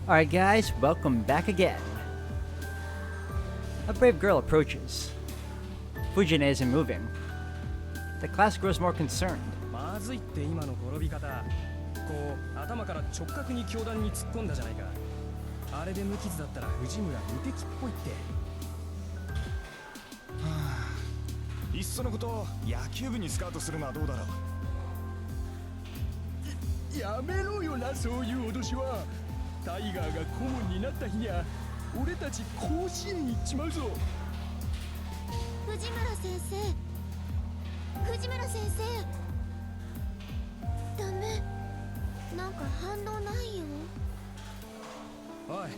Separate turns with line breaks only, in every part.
Alright guys, welcome back again. A brave girl approaches. Fujine isn't moving. The class grows more concerned.
まずいって今の転び方。こう頭から直角に教団に突っ込んだじゃないか。あれで無傷だったら藤村無敵っぽいって。
いっそのこと野球部にスカウトするのはどうだろう。
やめろよな、そういう脅しは。タイガーが顧問になった日には俺たち甲子園行っちまうぞ。
藤村先生、藤村先生、ダメ、なんか反応ないよ。
おい、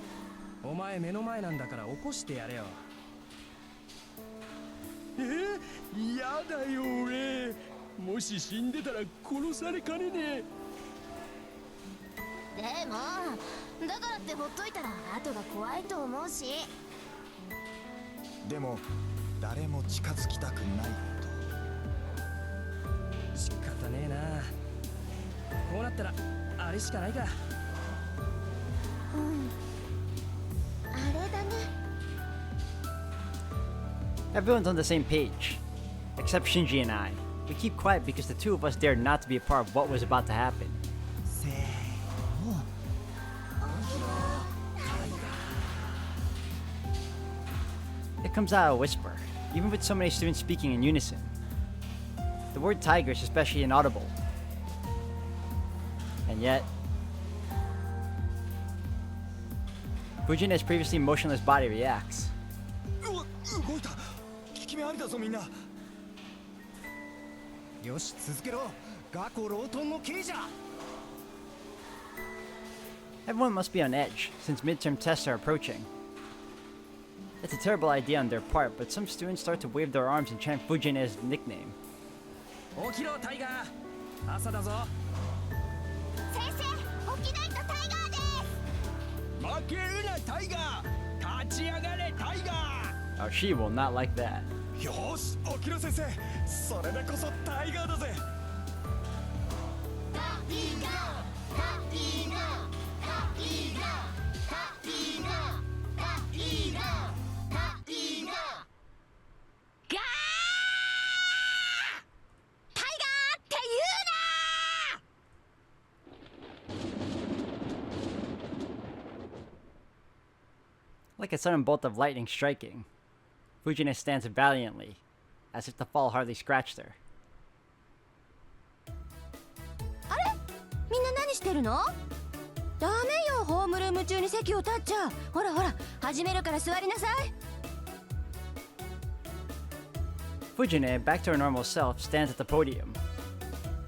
お前目の前なんだから起こしてやれよ。
やだよ俺。もし死んでたら殺されかねねえ。
でもだからってほっといたら後が怖いと思うし。
でも誰も近づきたくないと。
仕方ねえな。こうなったらあれしかないか。
うん、あれだね。
Everyone's on the same page, except Shinji and I. We keep quiet because the two of us dared not to be a part of what was about to happen. It comes out a whisper, even with so many students speaking in unison. The word tiger is especially inaudible. And yet, Fujine's previously motionless body reacts.
動いた。効き目ありだぞみんな。
よし続けろ。学校ロートンの刑じゃ。
Everyone must be on edge, since midterm tests are approaching. It's a terrible idea on their part, but some students start to wave their arms and chant Fujine's nickname.
起きろタイガー。朝だぞ。
先生、起きないとタイガーです。
負けるなタイガー。立ち上がれタイガー。
Oh, she will not like that.
よし起きろ先生。それでこそタイガーだぜ。
タイガー、タイガー、タイガー、タイガー、タイガー、タイガー。ガー！タイガーって言うな！
Like a sudden bolt of lightning striking, Fujine stands valiantly, as if the fall hardly scratched her.
あれ？みんな何してるの？ダメよ、ホームルーム中に席を立っちゃう。ほらほら、始めるから座りなさい。
Fujine, back to her normal self, stands at the podium.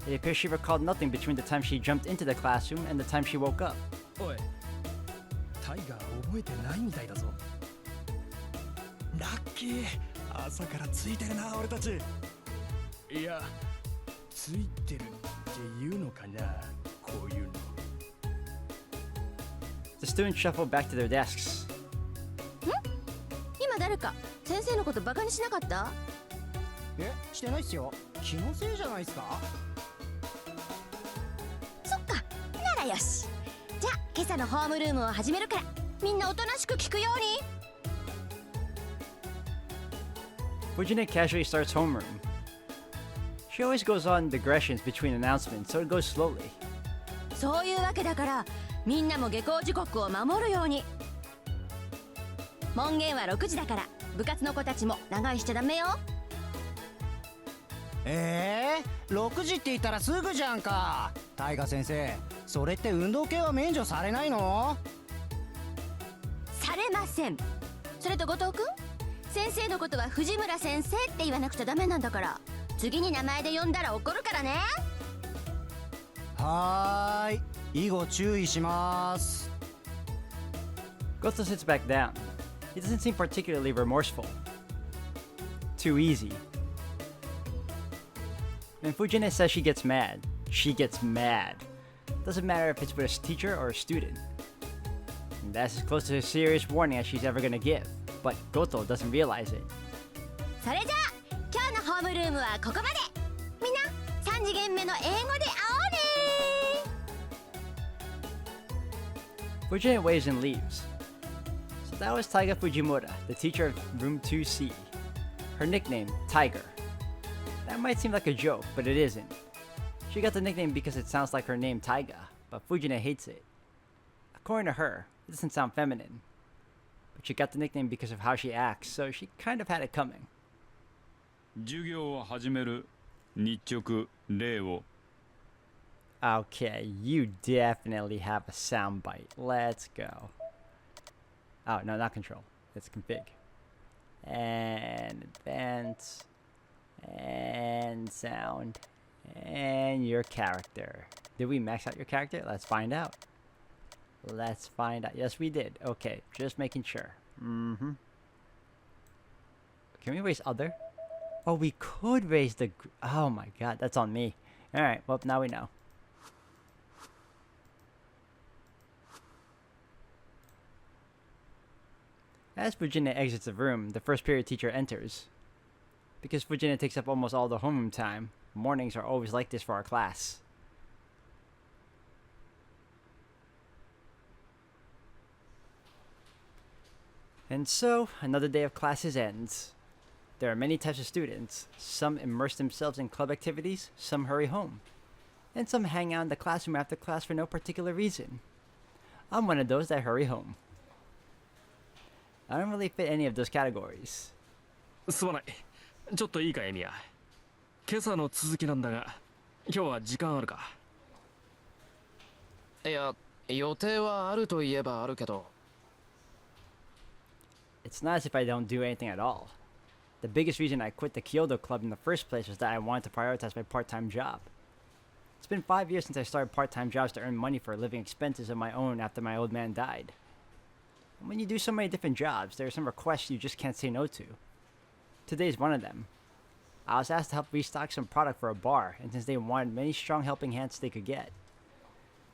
It appears she recalled nothing between the time she jumped into the classroom and the time she woke up.
おい、タイガー覚えてないみたいだぞ。
ラッキー。朝からついてるな俺たち。
いや、ついてるって言うのかな、こういうの。
The students shuffle back to their desks.
今誰か先生のことバカにしなかった？
してないっすよ。気のせいじゃないっすか。
そっか、ならよし。じゃあ今朝のホームルームを始めるから、みんなおとなしく聞くように。
Fujine casually starts homeroom. She always goes on digressions between announcements, so it goes slowly.
そういうわけだから、みんなも下校時刻を守るように。門限は6時だから、部活の子たちも長居しちゃダメよ。
6時って言ったらすぐじゃんか。タイガ先生、それって運動系は免除されないの？
されません。それと後藤くん、先生のことは藤村先生って言わなくちゃダメなんだから、次に名前で呼んだら怒るからね。
はーい、以後注意します。
Goto sits back down. He doesn't seem particularly remorseful. Too easy. When Fujine says she gets mad, she gets mad. Doesn't matter if it's with a teacher or a student. And that's as close to a serious warning as she's ever gonna give. But Goto doesn't realize it.
それじゃあ今日のホームルームはここまで。みんな3次元目の英語で会おうね。
Fujina waves and leaves. So that was Taiga Fujimura, the teacher of room 2C. Her nickname, Tiger. That might seem like a joke, but it isn't. She got the nickname because it sounds like her name Taiga, but Fujina hates it. According to her, it doesn't sound feminine. But she got the nickname because of how she acts, so she kind of had it coming.
授業を始める日直例を
Okay, you definitely have a soundbite. Let's go. Oh, no, not control. It's config. And advance. And sound. And your character. Did we max out your character? Let's find out. Let's find out. Yes, we did. Okay, just making sure. Can we raise other? Oh, we could raise the... Oh my god, that's on me. Alright, well, now we know. As Fujina exits the room, the first period teacher enters. Because Fujina takes up almost all the homeroom time, mornings are always like this for our class. And so, another day of classes ends. There are many types of students. Some immerse themselves in club activities, some hurry home. And some hang out in the classroom after class for no particular reason. I'm one of those that hurry home. I don't really fit any of those categories.
すまない。ちょっといいかエミヤ。今朝の続きなんだが、今日は時間あるか。
いや、予定はあるといえばあるけど。
It's not as if I don't do anything at all. The biggest reason I quit the Kyoto Club in the first place was that I wanted to prioritize my part-time job. It's been 5 years since I started part-time jobs to earn money for living expenses of my own after my old man died. When you do so many different jobs, there are some requests you just can't say no to. Today's one of them. I was asked to help restock some product for a bar, and since they wanted many strong helping hands they could get.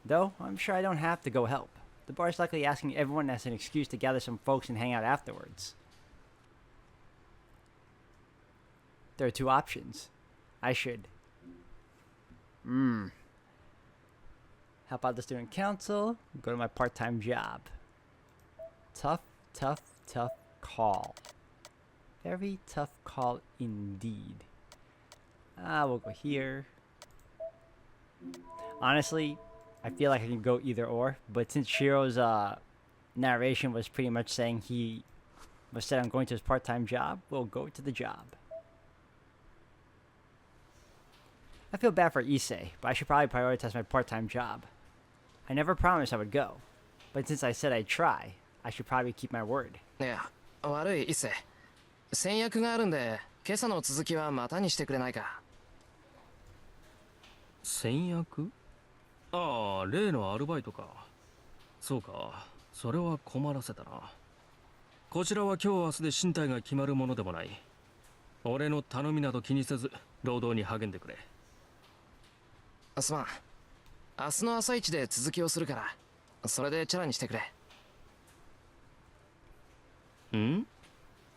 Though, I'm sure I don't have to go help. The bar is likely asking everyone as an excuse to gather some folks and hang out afterwards. There are two options. I should help out the student council, go to my part-time job. Tough, tough, tough call. Very tough call indeed. We'll go here. Honestly, I feel like I can go either or, but since Shiro's narration was pretty much saying he was set on going to his part-time job, we'll go to the job. I feel bad for Issei, but I should probably prioritize my part-time job. I never promised I would go, but since I said I'd try, I should probably keep my word.
いや、悪い伊勢。先約があるんで、今朝の続きはまたにしてくれないか。
先約？ああ、例のアルバイトか。そうか、それは困らせたな。こちらは今日明日で進退が決まるものでもない。俺の頼みなど気にせず、労働に励んでくれ。
すまん。明日の朝一で続きをするから、それでチャラにしてくれ。
ん？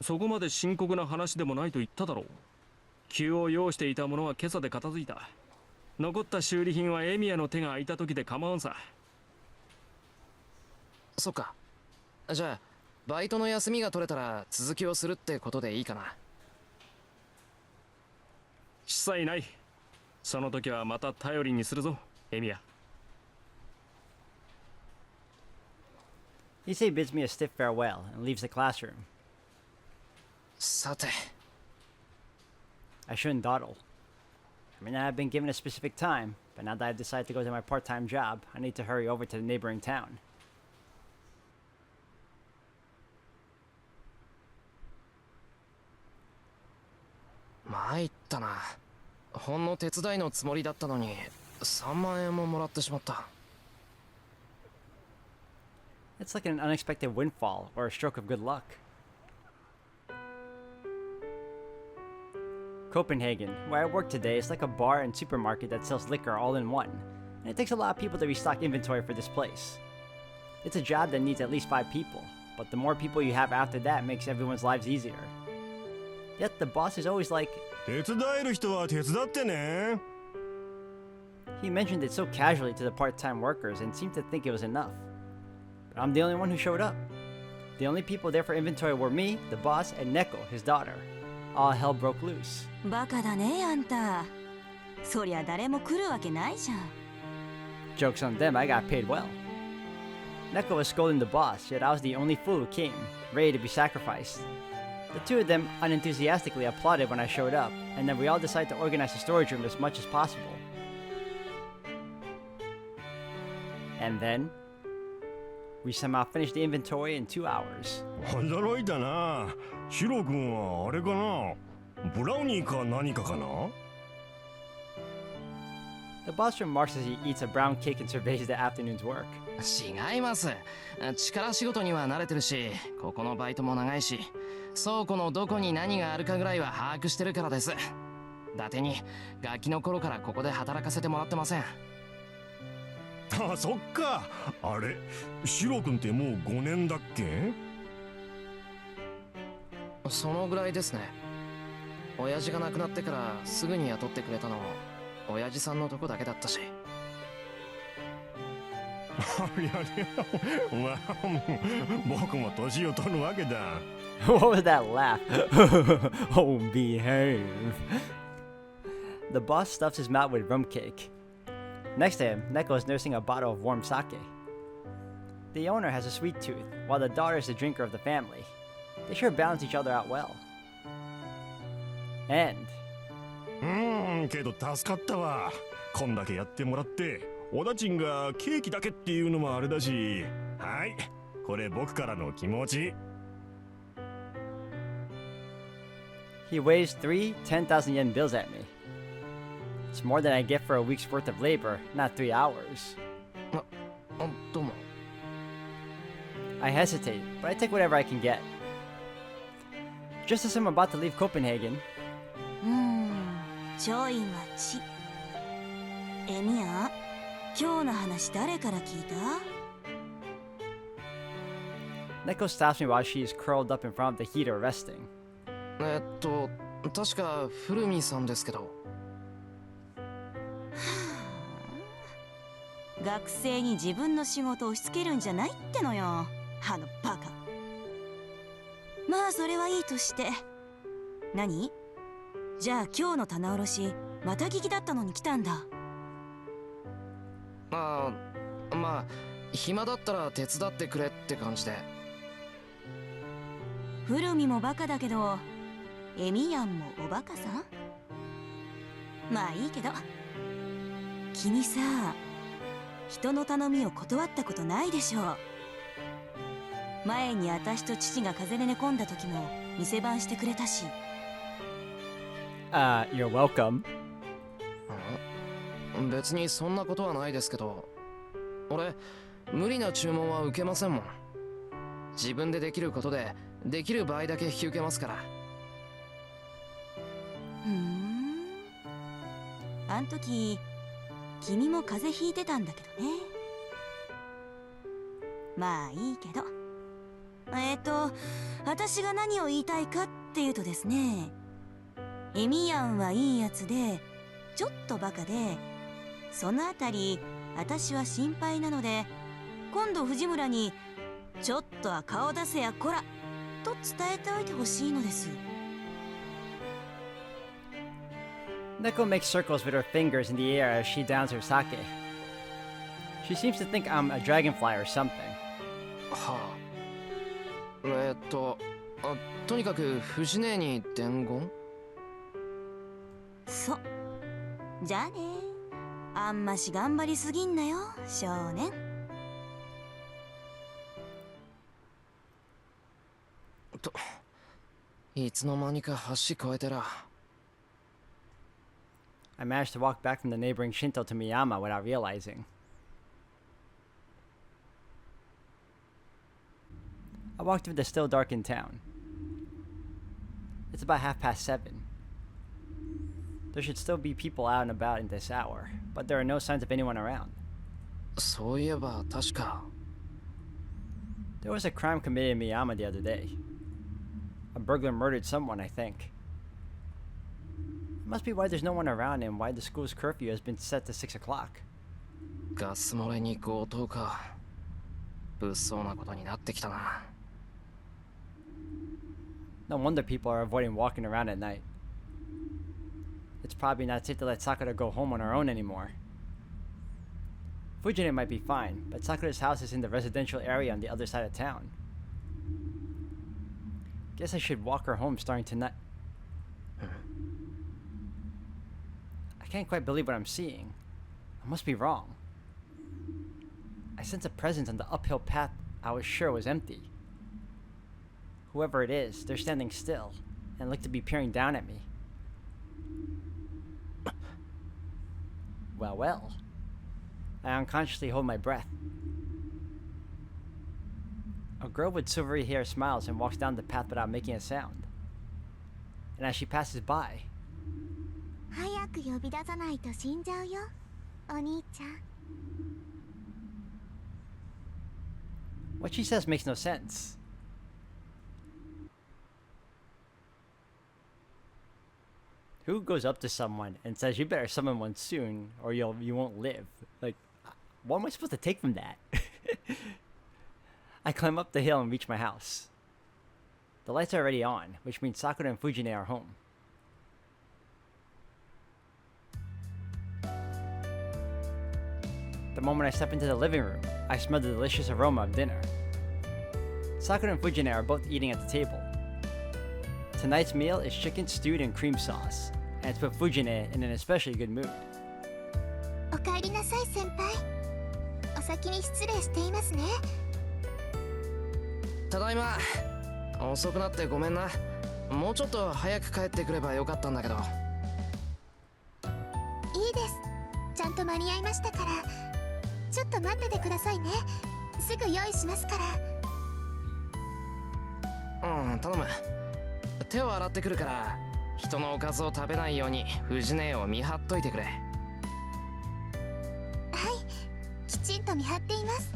そこまで深刻な話でもないと言っただろう。急を要していたものは今朝で片付いた。残った修理品はエミヤの手が空いた時で構わんさ。
そっか。じゃあ、バイトの休みが取れたら続きをするってことでいいかな。
一切ない。その時はまた頼りにするぞ、エミヤ。
Issei bids me a stiff farewell and leaves the classroom.
さて。
I shouldn't dawdle. I mean, I've been given a specific time, but now that I've decided to go to my part-time job, I need to hurry over to the neighboring town.
参ったな。ほんの手伝いのつもりだったのに、3万円ももらってしまった。
It's like an unexpected windfall or a stroke of good luck. Copenhagen, where I work today, is like a bar and supermarket that sells liquor all in one, and it takes a lot of people to restock inventory for this place. It's a job that needs at least 5 people, but the more people you have after that makes everyone's lives easier. Yet the boss is always like,
手伝える人は手伝ってね。
he mentioned it so casually to the part-time workers and seemed to think it was enough. I'm the only one who showed up. The only people there for inventory were me, the boss, and Neko, his daughter. All hell broke loose.
バカだねあんた。そりゃ誰も来るわけないじゃん。
Joke's on them, I got paid well. Neko was scolding the boss, yet I was the only fool who came, ready to be sacrificed. The two of them unenthusiastically applauded when I showed up, and then we all decided to organize the storage room as much as possible. And then, we somehow finished the inventory in 2 hours.
驚いたな。シロ君はあれかな、ブラウニーか何かかな。
The boss remarks as he eats a brown cake and surveys the afternoon's work.
違います。力仕事には慣れてるし、ここのバイトも長いし、倉庫のどこに何があるかぐらいは把握してるからです。伊達にガキの頃からここで働かせてもらってません。
あ、そっか。あれ、シロ君ってもう5年だっけ？
そのぐらいですね。親父が亡くなってからすぐに雇ってくれたの親父さんのとこだけだったし。
ありゃりゃ、まあ、僕も年を取るわけだ。
What was that laugh? Oh, behave. The boss stuffs his mouth with rum cake. Next to him, Neko is nursing a bottle of warm sake. The owner has a sweet tooth, while the daughter is the drinker of the family. They sure balance each other out well. And
けど助かったわ。こんだけやってもらって、おだちんがケーキだけっていうのもあれだし。はい、これ僕からの気持ち。
he waves 3 10,000 yen bills at me. It's more than I get for a week's worth of labor, not 3 hours.
どうも。
I hesitate, but I take whatever I can get. Just as I'm about to leave Copenhagen,
ちょい待ち。エミヤ、今日の話誰から聞いた？
Neko stops me while she is curled up in front of the heater resting.
確か古見さんですけど。
学生に自分の仕事を押し付けるんじゃないってのよ、あのバカ。まあそれはいいとして。何？じゃあ今日の棚卸しまた聞きだったのに来たんだ。
まあ暇だったら手伝ってくれって感じで。
古見もバカだけどエミヤンもおバカさん。まあいいけど、君さ、人の頼みを断ったことないでしょ。前に私と父が風邪で寝込んだ時も店番してくれたし。
You're welcome.
別にそんなことはないですけど、俺無理な注文は受けませんもん。自分でできることでできる場合だけ引き受けますから。
あん時君も風邪ひいてたんだけどね。まあいいけど、私が何を言いたいかっていうとですね、エミヤンはいいやつでちょっとバカで、そのあたり私は心配なので、今度藤村にちょっとは顔出せやこらと伝えておいてほしいのです。
Neko makes circles with her fingers in the air as she downs her sake. She seems to think I'm a dragonfly or something.
はあ。とにかく藤姉に伝言？
そう。じゃあね。あんまし頑張りすぎんなよ、少年。
いつの間にか橋越えてら。
I managed to walk back from the neighboring Shinto to Miyama without realizing. I walked through the still darkened town. It's about 7:30. There should still be people out and about in this hour, but there are no signs of anyone around.
そういえば確か。
There was a crime committed in Miyama the other day. A burglar murdered someone, I think. It must be why there's no one around and why the school's curfew has been set to 6 o'clock.
ガス漏れに強盗か。物騒なことになってきたな。
No wonder people are avoiding walking around at night. It's probably not safe to let Sakura go home on her own anymore. Fujine might be fine, but Sakura's house is in the residential area on the other side of town. Guess I should walk her home starting tonight. I can't quite believe what I'm seeing. I must be wrong. I sense a presence on the uphill path I was sure was empty. Whoever it is, they're standing still and look to be peering down at me. Well, well. I unconsciously hold my breath. A girl with silvery hair smiles and walks down the path without making a sound. And as she passes by,
早く呼び出さないと死んじゃうよ、お兄ちゃん。
what she says makes no sense. Who goes up to someone and says, "You better summon one soon, or you won't live"? Like, what am I supposed to take from that? I climb up the hill and reach my house. The lights are already on, which means Sakura and Fujine are home. The moment I step into the living room, I smell the delicious aroma of dinner. Sakura and Fujine are both eating at the table. Tonight's meal is chicken stewed in cream sauce, and it's put Fujine in an especially good mood.
おかえりなさい先輩。お先に失礼していますね。
ただいま。遅くなってごめんな。もうちょっと早く帰ってくればよかったんだけど。
いいです。ちゃんと間に合いましたから。ちょっと待っててくださいね。すぐ用意しますから。
うん、頼む。手を洗ってくるから、人のおかずを食べないように藤姉を見張っといてくれ。
はい、きちんと見張っています。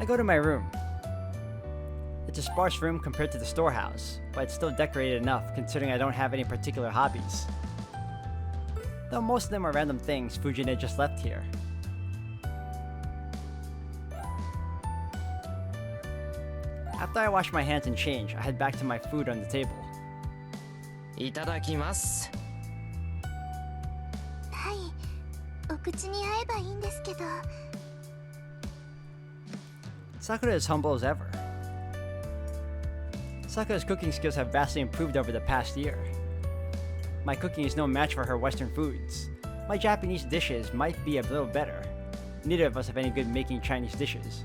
I go to my room. It's a sparse room compared to the storehouse, but it's still decorated enough considering I don't have any particular hobbies. Though most of them are random things Fujine just left here. After I wash my hands and change, I head back to my food on the table.
いただきます。
はい、お口に合えばいいんですけど。
Sakura is humble as ever. Sakura's cooking skills have vastly improved over the past year. My cooking is no match for her Western foods. My Japanese dishes might be a little better. Neither of us have any good making Chinese dishes.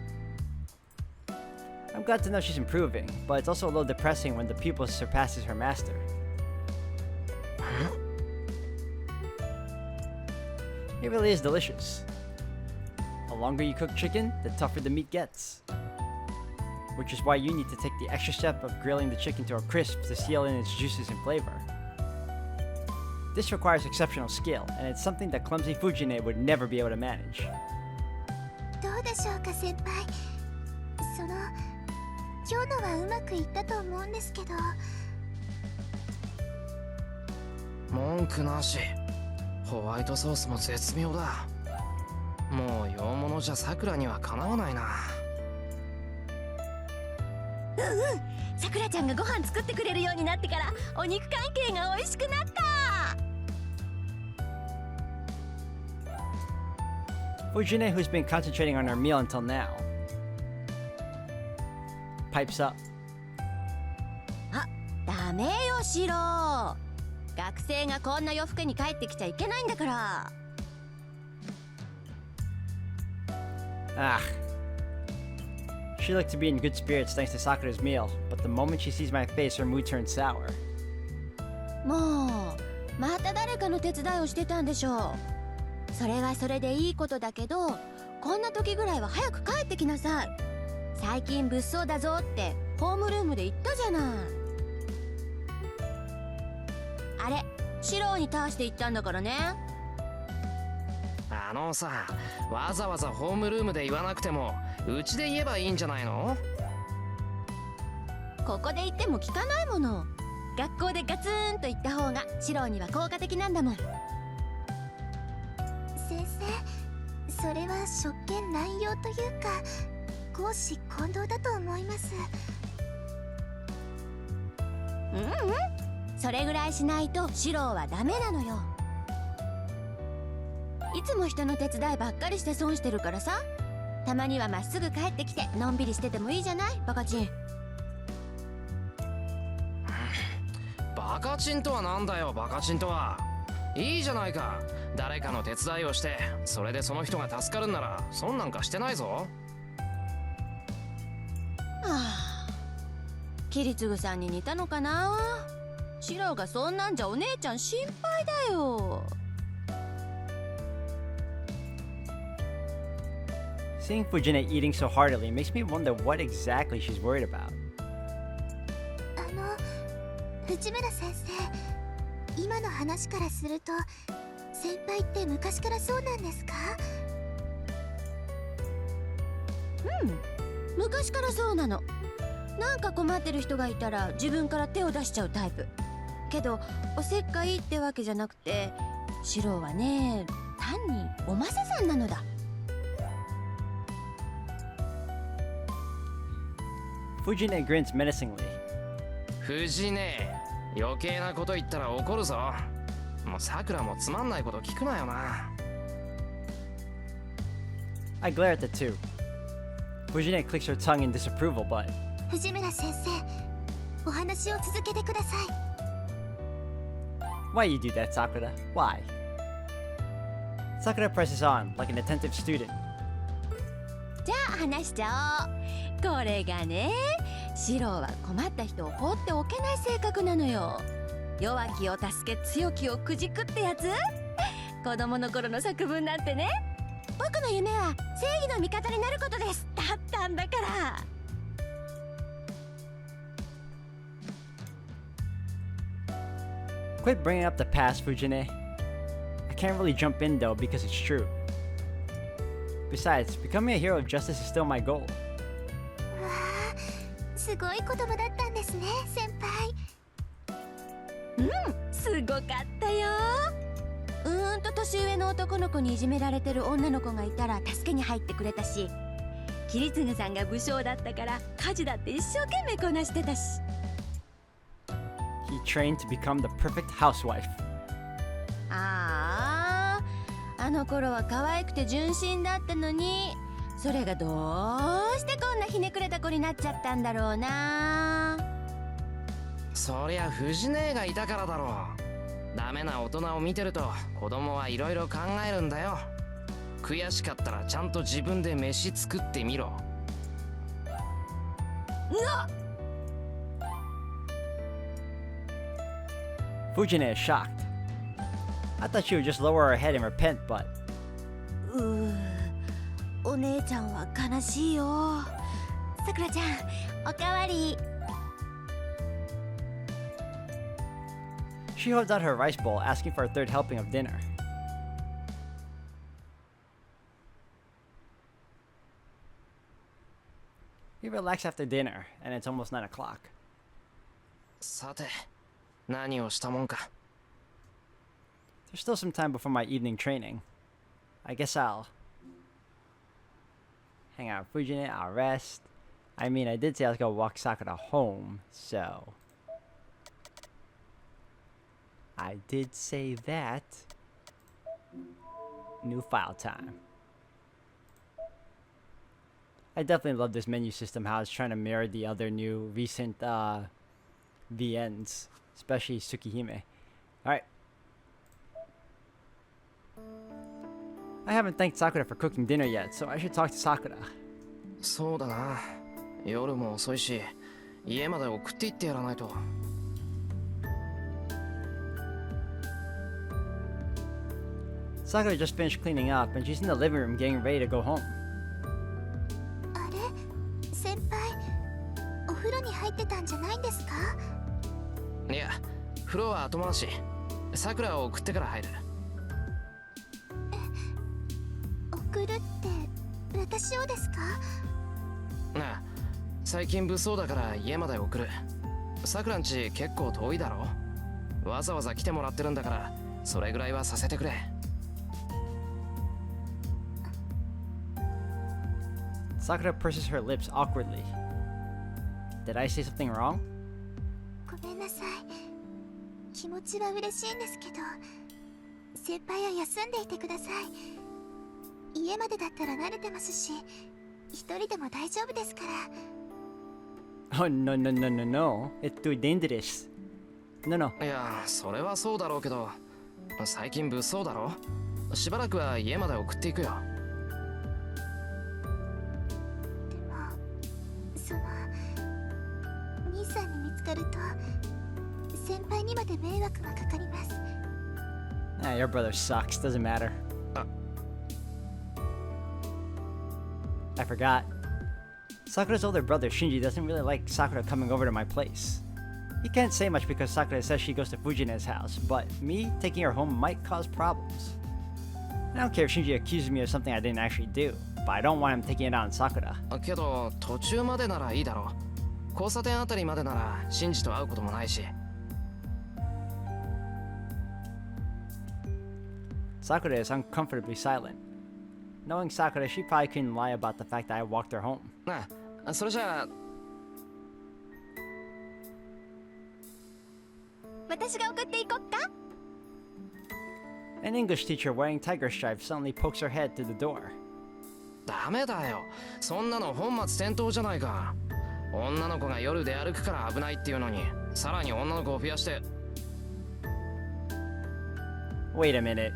I'm glad to know she's improving, but it's also a little depressing when the pupil surpasses her master. It really is delicious. The longer you cook chicken, the tougher the meat gets. Which is why you need to take the extra step of grilling the chicken to a crisp to seal in its juices and flavor. This requires exceptional skill, and it's something that clumsy Fujine would never be able to manage.
どうでしょうか先輩。その今日のはうまくいったと思うんですけど。
文句なし。ホワイトソースも絶妙だ。もう洋物じゃさくらにはかなわないな。
さくらちゃんがご飯作ってくれるようになってからお肉関係が美味しくなった。
Fujine, who's been concentrating on her meal until now, pipes up.
ダメよシロ。学生がこんな夜更けに帰ってきちゃいけないんだから。
Ah. She looked to be in good spirits thanks to Sakura's meal, but the moment she sees my face, her mood turns sour.
もうまた誰かの手伝いをしてたんでしょう。それはそれでいいことだけど、こんな時ぐらいは早く帰ってきなさい。最近物騒だぞってホームルームで言ったじゃない。あれ、シローに倒して言ったんだからね。
あのさ、わざわざホームルームで言わなくてもうちで言えばいいんじゃないの？
ここで言っても聞かないもの。学校でガツンと言った方がシローには効果的なんだもん。
先生、それは職権乱用というか公私混同だと思います。
それぐらいしないとシローはダメなのよ。いつも人の手伝いばっかりして損してるからさ。たまにはまっすぐ帰ってきてのんびりしててもいいじゃない、バカチン。
バカチンとはなんだよ、バカチンとは。いいじゃないか、誰かの手伝いをしてそれでその人が助かるんなら損なんかしてないぞ。
キリツグさんに似たのかな。シローがそんなんじゃお姉ちゃん心配だよ。
Seeing Fujine eating so heartily makes me wonder what exactly she's worried about.
藤村先生、今の話からすると先輩って昔からそうなんですか？
昔からそうなの。なんか困ってる人がいたら自分から手を出しちゃうタイプ。けどおせっかいってわけじゃなくて、シローはね、単におまささんなのだ。
Fujine grins menacingly.
藤ね、余計なこと言ったら怒るぞ。もうさくらもつまんないこと聞くなよな。
I glare at the two. Fujine clicks her tongue in disapproval, but
藤村先生、お話を続けてください。
why you do that, Sakura? Why? Sakura presses on like an attentive student.
じゃあ話しちゃおう。これがね、シローは困った人を放っておけない性格なのよ。弱きを助け強きをくじくってやつ。子供の頃の作文なんてね、僕の夢は正義の味方になることですだったんだから。
Quit bringing up the past, Fujine. I can't really jump in though because it's true. Besides, becoming a hero of justice is still my goal.
わあ、すごい子供だったんですね、先輩。
すごかったよ。年上の男の子にいじめられてる女の子がいたら助けに入ってくれたし、キリツグさんが武将だったから家事だって一生懸命こなしてたし。
He trained to become the perfect housewife.
あの頃は可愛くて純真だったのに、それがどうしてこんなひねくれた子になっちゃったんだろうな。
そりゃ藤姉がいたからだろう。ダメな大人を見てると子供はいろいろ考えるんだよ。悔しかったらちゃんと自分で飯作ってみろ。
Fujine is shocked. I thought she would just lower her head and repent, but
お姉ちゃんは悲しいよ。さくらちゃん、おかわり。
she holds out her rice bowl, asking for a third helping of dinner. We relax after dinner, and it's almost 9 o'clock.
さて、何をしたもんか。
There's still some time before my evening training. I guess I'll hang out with Fujine, I'll rest. I mean, I did say I was gonna walk Sakura home, so I did say that. New file time. I definitely love this menu system, how it's trying to mirror the other new recent VNs, especially Tsukihime. Alright. I haven't thanked Sakura for cooking dinner yet, so I should talk to Sakura.
そうだな。夜も遅いし、家まで送って行ってやらないと。
Sakura just finished cleaning up, and she's in the living room getting ready to go home.
あれ、先輩、お風呂に入ってたんじゃないんですか？
いや、風呂は後回し。さくらを送ってから入る。
送るって私をですか？
なあ、最近物騒だから家まで送る。さくらんち結構遠いだろ。わざわざ来てもらってるんだから、それぐらいはさせてくれ。
Sakura purses her lips awkwardly. Did I say something wrong?
ごめんなさい。気持ちは嬉しいんですけど、先輩は休んでいてください。家までだったら慣れてますし、一人でも大丈夫ですから。
Oh, no, no, no, no, no. It's too dangerous. No, no.
いやそれはそうだろうけど、最近物騒だろ。しばらくは家まで送っていくよ。
でも、兄さんに見つかると、先輩にまで迷惑がかかります。
Ah, your brother sucks. Doesn't matter. I forgot. Sakura's older brother Shinji doesn't really like Sakura coming over to my place. He can't say much because Sakura says she goes to Fujine's house, but me taking her home might cause problems. I don't care if Shinji accuses me of something I didn't actually do, but I don't want him taking it out on Sakura.
けど途中までならいいだろう。交差点あたりまでならシンジと会うこともないし。
Sakura is uncomfortably silent. Knowing Sakura, she probably couldn't lie about the fact that I walked her home.
なあ、それじゃあ
私が送っていこっか。
An English teacher wearing tiger stripes suddenly pokes her head through the door.
ダメだよ。そんなの本末転倒じゃないか。女の子が夜で歩くから危ないっていうのに、さらに女の子を増やして。
Wait a minute.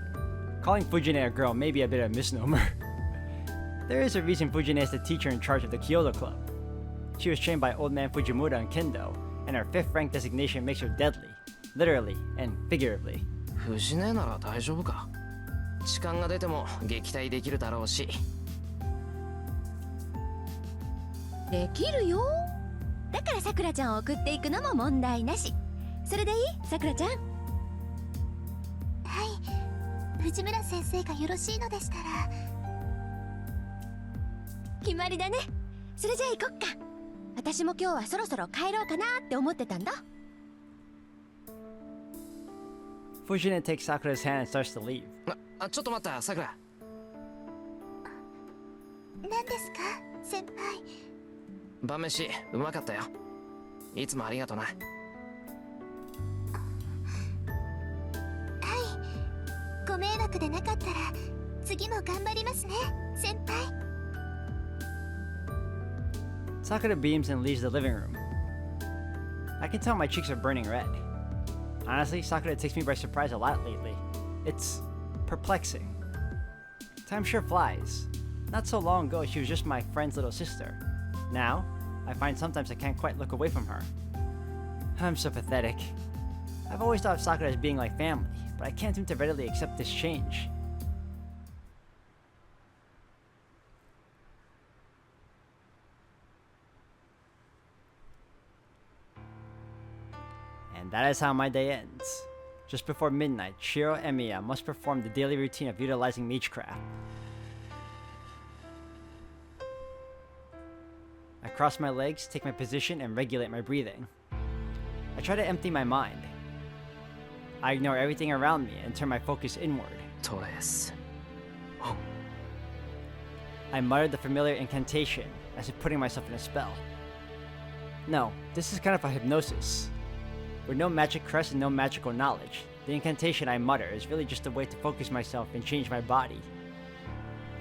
Calling Fujine a girl may be a bit of a misnomer. There is a reason Fujine is the teacher in charge of the Kyoto Club. She was trained by old man Fujimura in Kendo, and her 5th rank designation makes her deadly, literally and figuratively.
藤根なら大丈夫か。痴漢が出ても撃退できるだろうし。
できるよ。だからさくらちゃんを送っていくのも問題なし。それでいい？さくらちゃん。
はい。藤村先生がよろしいのでしたら。
決まりだね。それじゃあ行こっか。私も今日はそろそろ帰ろうかなって思ってたんだ。
Fujine takes Sakura's hand and starts to leave.
ちょっと待った、さくら。
何ですか、先輩。
晩飯うまかったよ。いつもありがとな。
はい。ご迷惑でなかったら次も頑張りますね、先輩。
Sakura beams and leaves the living room. I can tell my cheeks are burning red. Honestly, Sakura takes me by surprise a lot lately. It's perplexing. Time sure flies. Not so long ago, she was just my friend's little sister. Now, I find sometimes I can't quite look away from her. I'm so pathetic. I've always thought of Sakura as being like family, but I can't seem to readily accept this change. And that is how my day ends. Just before midnight, Shiro Emiya must perform the daily routine of utilizing Magecraft. I cross my legs, take my position, and regulate my breathing. I try to empty my mind. I ignore everything around me and turn my focus inward.
Torres.
I mutter the familiar incantation, as if putting myself in a spell. No, this is kind of a hypnosis. With no magic crest and no magical knowledge, the incantation I mutter is really just a way to focus myself and change my body.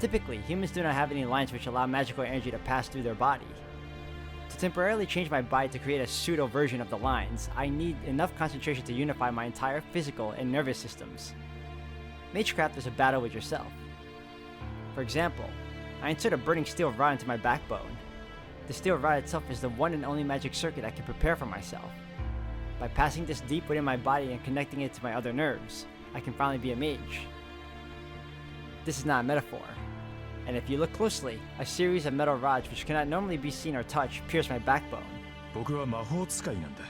Typically, humans do not have any lines which allow magical energy to pass through their body. To temporarily change my body to create a pseudo version of the lines, I need enough concentration to unify my entire physical and nervous systems. Magecraft is a battle with yourself. For example, I insert a burning steel rod into my backbone. The steel rod itself is the one and only magic circuit I can prepare for myself. By passing this deep within my body and connecting it to my other nerves, I can finally be a mage. This is not a metaphor. And if you look closely, a series of metal rods which cannot normally be seen or touched pierce my backbone.
僕は魔法使いなんだ。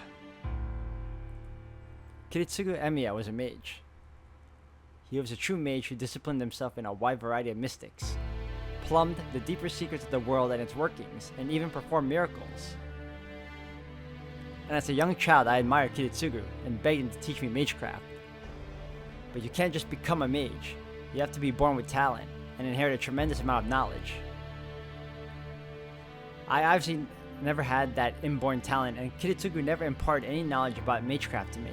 Kiritsugu Emiya was a mage. He was a true mage who disciplined himself in a wide variety of mystics, plumbed the deeper secrets of the world and its workings, and even performed miracles. And as a young child, I admired Kiritsugu and begged him to teach me magecraft. But you can't just become a mage. You have to be born with talent and inherit a tremendous amount of knowledge. I obviously never had that inborn talent, and Kiritsugu never imparted any knowledge about magecraft to me.